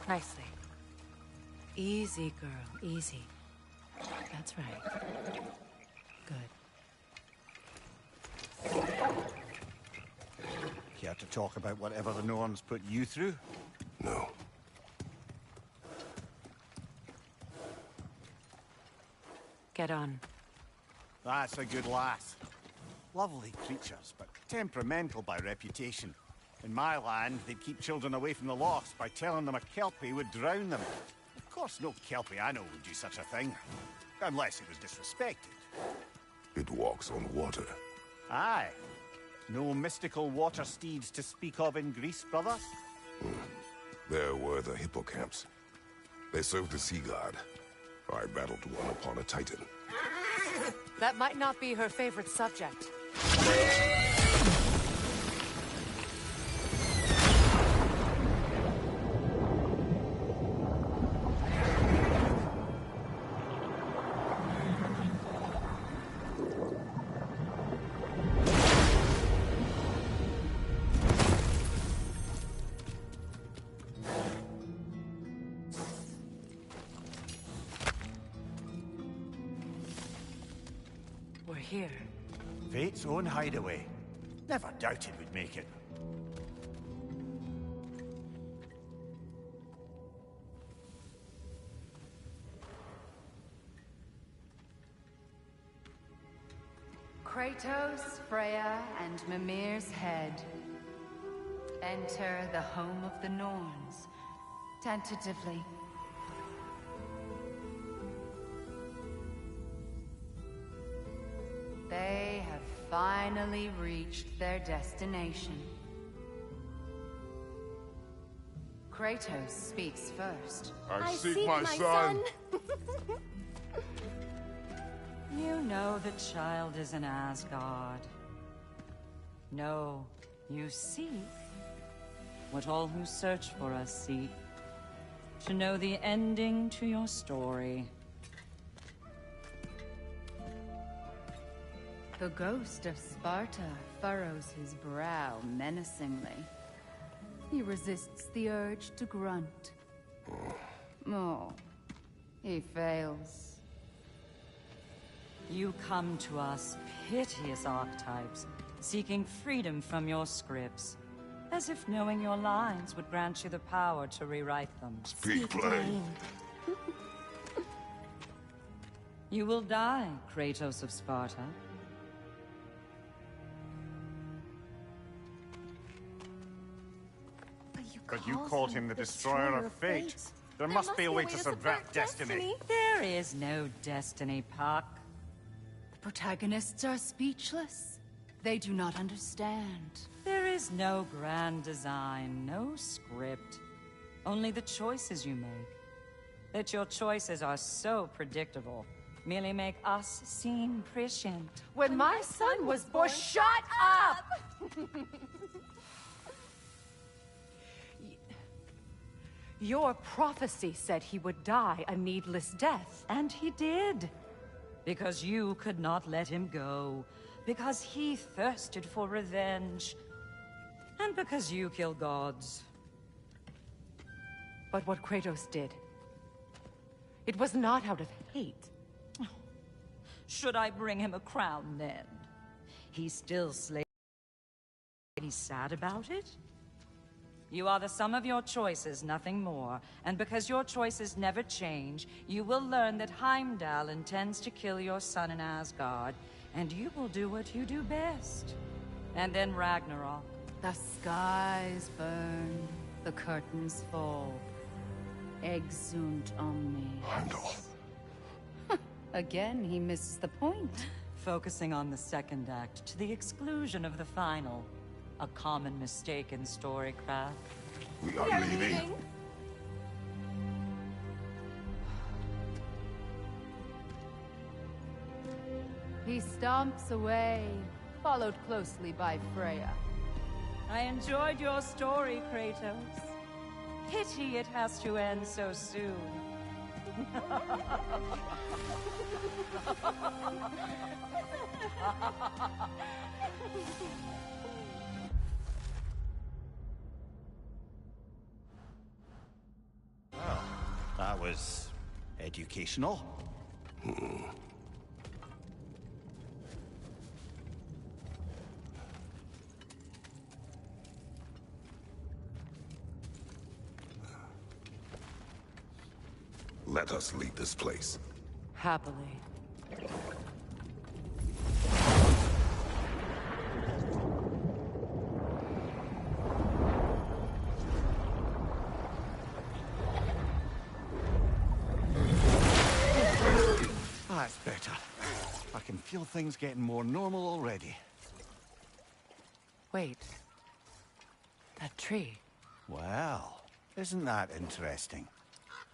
Nicely. Easy, girl, easy. That's right. Good. Care to talk about whatever the Norns put you through? No. Get on. That's a good lass. Lovely creatures, but temperamental by reputation. In my land, they'd keep children away from the lost by telling them a Kelpie would drown them. Of course, no Kelpie I know would do such a thing. Unless it was disrespected. It walks on water. Aye. No mystical water steeds to speak of in Greece, brother? There were the hippocamps. They served the sea god. I battled one upon a titan. That might not be her favorite subject. We're here. Fate's own hideaway. Never doubted we'd make it. Kratos, Freya, and Mimir's head. Enter the home of the Norns. Tentatively. They have finally reached their destination. Kratos speaks first. I seek my son. You know the child is in Asgard. No, you seek what all who search for us seek. To know the ending to your story. The ghost of Sparta furrows his brow menacingly. He resists the urge to grunt. Oh, he fails. You come to us, piteous archetypes, seeking freedom from your scripts. As if knowing your lines would grant you the power to rewrite them. Speak plain. You will die, Kratos of Sparta. But you called him the destroyer of fate. There must be a way to subvert destiny. There is no destiny, Puck. The protagonists are speechless. They do not understand. There is no grand design, no script. Only the choices you make. That your choices are so predictable merely make us seem prescient. When my son was born, shut up! Your prophecy said he would die a needless death. And he did. Because you could not let him go. Because he thirsted for revenge. And because you kill gods. But what Kratos did, it was not out of hate. Should I bring him a crown then? He's still slave. He's sad about it? You are the sum of your choices, nothing more. And because your choices never change, you will learn that Heimdall intends to kill your son in Asgard, and you will do what you do best. And then Ragnarok. The skies burn, the curtains fall. Exunt omnes. Heimdall. Again, he misses the point. Focusing on the second act to the exclusion of the final. A common mistake in storycraft. We are leaving. He stomps away, followed closely by Freya. I enjoyed your story, Kratos. Pity it has to end so soon. that was educational. Let us leave this place. Happily. That's better. I can feel things getting more normal already. Wait. That tree. Well, isn't that interesting?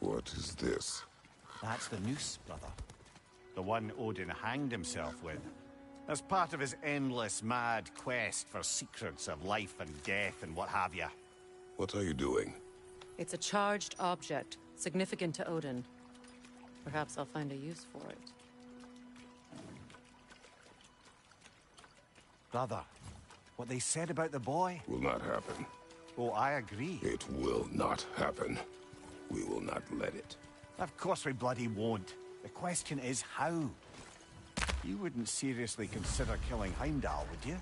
What is this? That's the noose, brother. The one Odin hanged himself with. As part of his endless, mad quest for secrets of life and death and what have you. What are you doing? It's a charged object, significant to Odin. Perhaps I'll find a use for it. Brother, what they said about the boy? Will not happen. Oh, I agree. It will not happen. We will not let it. Of course we bloody won't. The question is how? You wouldn't seriously consider killing Heimdall, would you?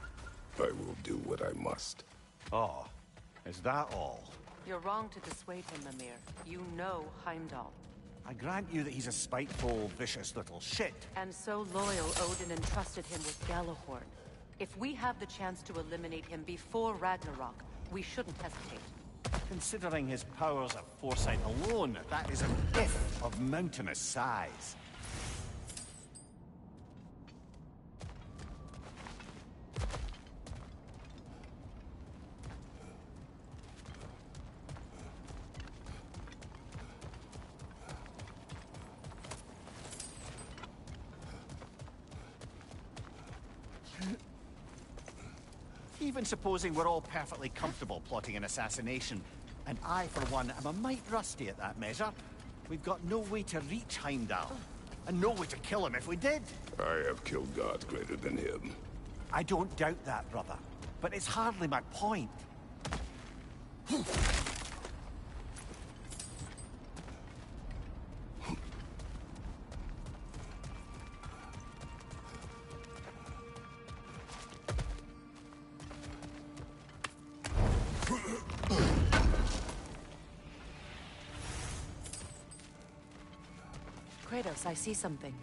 I will do what I must. Oh, is that all? You're wrong to dissuade him, Mimir. You know Heimdall. I grant you that he's a spiteful, vicious little shit. And so loyal, Odin entrusted him with Gjallarhorn. If we have the chance to eliminate him before Ragnarok, we shouldn't hesitate. Considering his powers of foresight alone, that is an if of mountainous size. Even supposing we're all perfectly comfortable plotting an assassination, and I, for one, am a mite rusty at that measure, we've got no way to reach Heimdall, and no way to kill him if we did. I have killed gods greater than him. I don't doubt that, brother, but it's hardly my point. Kratos, I see something.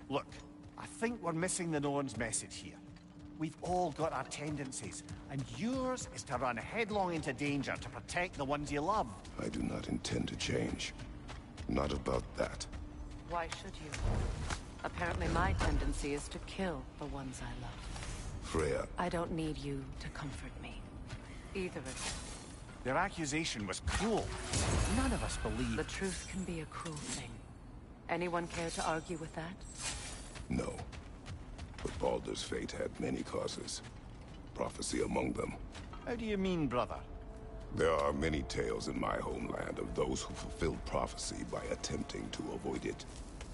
Look, I think we're missing the Norn's message here. We've all got our tendencies, and yours is to run headlong into danger to protect the ones you love. I do not intend to change. Not about that. Why should you? Apparently my tendency is to kill the ones I love. Freya, I don't need you to comfort me. Either of you. Their accusation was cruel. None of us believe. The truth can be a cruel thing. Anyone care to argue with that? no. But Baldur's fate had many causes. Prophecy among them. How do you mean, brother? There are many tales in my homeland of those who fulfilled prophecy by attempting to avoid it.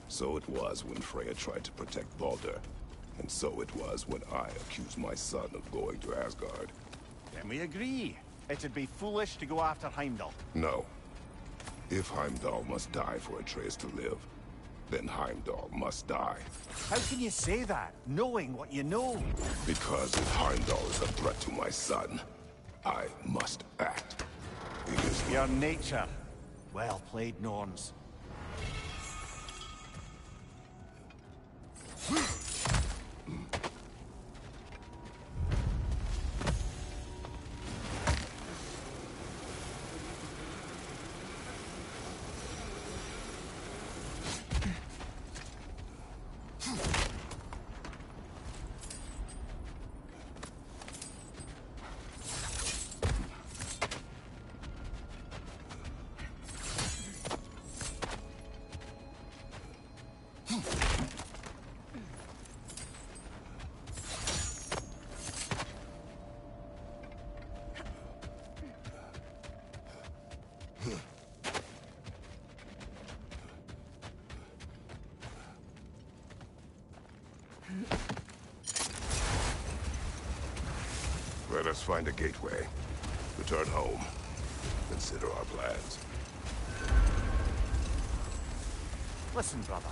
So it was when Freya tried to protect Baldur. And so it was when I accused my son of going to Asgard. Then we agree. It'd be foolish to go after Heimdall. No. If Heimdall must die for Atreus to live, then Heimdall must die. How can you say that, knowing what you know? Because if Heimdall is a threat to my son, I must act. It is Your nature. Well played, Norns. must find a gateway. Return home. Consider our plans. Listen, brother.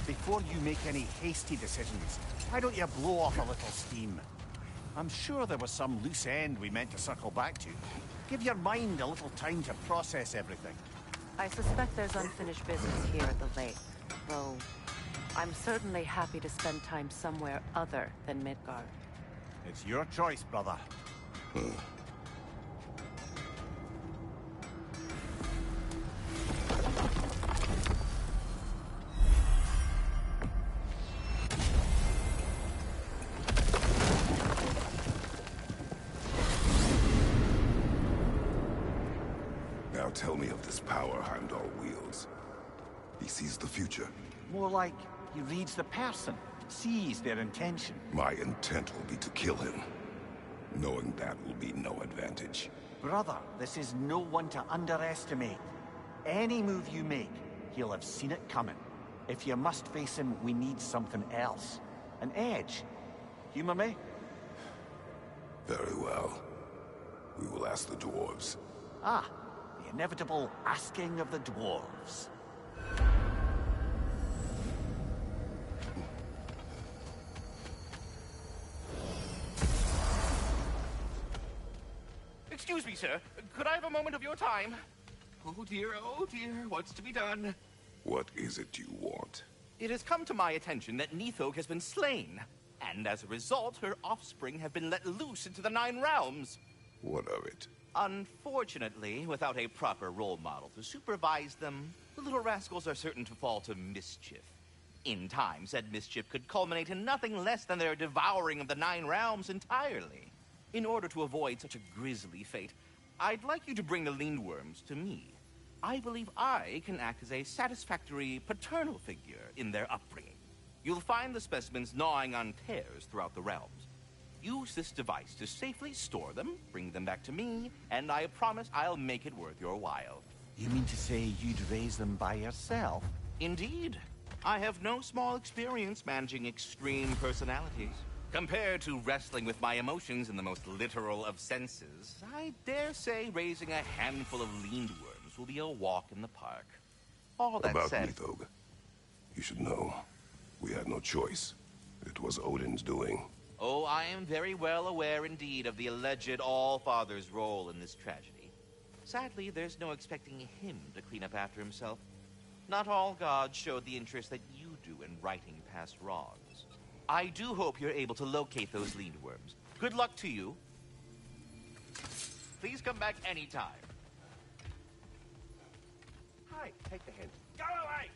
Before you make any hasty decisions, why don't you blow off a little steam? I'm sure there was some loose end we meant to circle back to. Give your mind a little time to process everything. I suspect there's unfinished business here at the lake, though I'm certainly happy to spend time somewhere other than Midgard. It's your choice, brother. Now tell me of this power Heimdall wields. He sees the future. More like he reads the person, sees their intention. My intent will be to kill him. Knowing that will be no advantage. Brother, this is no one to underestimate. Any move you make, he'll have seen it coming. If you must face him, we need something else. An edge. Humor me? Very well. We will ask the dwarves. Ah, the inevitable asking of the dwarves. Excuse me, sir. Could I have a moment of your time? Oh dear, what's to be done? What is it you want? It has come to my attention that Nithog has been slain, and as a result, her offspring have been let loose into the Nine Realms. What of it? Unfortunately, without a proper role model to supervise them, the little rascals are certain to fall to mischief. In time, said mischief could culminate in nothing less than their devouring of the Nine Realms entirely. In order to avoid such a grisly fate, I'd like you to bring the Lindworms to me. I believe I can act as a satisfactory paternal figure in their upbringing. You'll find the specimens gnawing on tears throughout the realms. Use this device to safely store them, bring them back to me, and I promise I'll make it worth your while. You mean to say you'd raise them by yourself? Indeed. I have no small experience managing extreme personalities. Compared to wrestling with my emotions in the most literal of senses, I dare say raising a handful of Lindworms will be a walk in the park. All that About said... Nithog, you should know, we had no choice. It was Odin's doing. Oh, I am very well aware indeed of the alleged All-Father's role in this tragedy. Sadly, there's no expecting him to clean up after himself. Not all gods showed the interest that you do in righting past wrongs. I do hope you're able to locate those Lindworms. Good luck to you. Please come back anytime. Hi, take the hint. Go away!